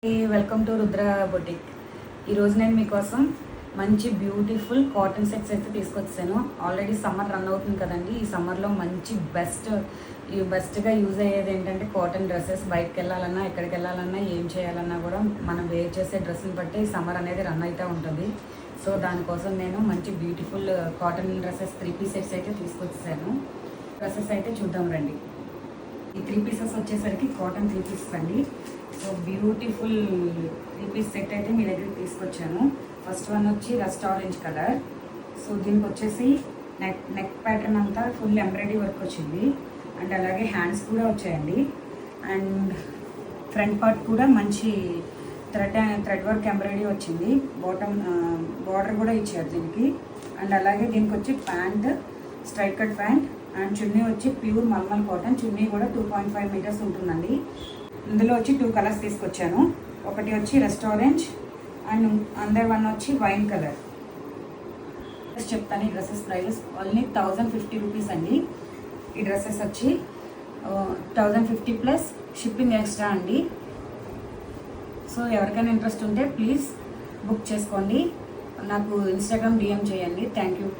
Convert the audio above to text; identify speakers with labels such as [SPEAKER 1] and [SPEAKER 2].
[SPEAKER 1] Welcome to Rudra boutique. ఈరోజు నేను మీకోసం మంచి బ్యూటిఫుల్ కాటన్ సెట్స్ అయితే తీసుకొచ్చాను. ఆల్రెడీ సమ్మర్ రన్ అవుతుంది కదండి. ఈ సమ్మర్లో మంచి బెస్ట్గా యూజ్ అయ్యేది ఏంటంటే కాటన్ డ్రెస్సెస్. బయటకు వెళ్ళాలన్నా ఎక్కడికి వెళ్ళాలన్నా ఏం చేయాలన్నా కూడా మనం వేర్ చేసే డ్రెస్ని బట్టి ఈ సమ్మర్ అనేది రన్ అయితే ఉంటుంది. సో దానికోసం నేను మంచి beautiful cotton dresses 3 piece sets అయితే తీసుకొచ్చాను. డ్రెస్సెస్ అయితే చూద్దాం రండి. ఈ 3 పీసెస్ వచ్చేసరికి కాటన్ 3 పీసెస్ అండి. సో బ్యూటిఫుల్ 3 పీస్ సెట్ అయితే మీ దగ్గరికి తీసుకొచ్చాను. ఫస్ట్ వన్ వచ్చి రస్ట్ ఆరెంజ్ కలర్. సో దీనికి వచ్చేసి నెక్ ప్యాటర్న్ అంతా ఫుల్ ఎంబ్రాయిడరీ వర్క్ వచ్చింది. అండ్ అలాగే హ్యాండ్స్ కూడా వచ్చాయండి. అండ్ ఫ్రంట్ పార్ట్ కూడా మంచి థ్రెడ్ వర్క్ ఎంబ్రాయిడరీ వచ్చింది. బార్డర్ కూడా ఇచ్చారు దీనికి. అండ్ అలాగే దీనికి వచ్చి pant straight cut pant and chunni వచ్చి ప్యూర్ మల్మల్ కాటన్. చున్నీ కూడా 2.5 మీటర్స్ ఉంటుందండి. ఇందులో వచ్చి 2 కలర్స్ తీసుకొచ్చాను. ఒకటి వచ్చి రెస్ట్ ఆరెంజ్ అండ్ అందర్ వన్ వచ్చి వైన్ కలర్. చెప్తాను ఈ డ్రెస్సెస్ ప్రైజెస్ ఓన్లీ 1050 రూపీస్ అండి. ఈ డ్రెస్సెస్ వచ్చి 1050 ప్లస్ షిప్పింగ్ ఎక్స్ట్రా అండి. సో ఎవరికైనా ఇంట్రెస్ట్ ఉంటే ప్లీజ్ బుక్ చేసుకోండి. నాకు ఇన్స్టాగ్రామ్ DM చేయండి. Thank you.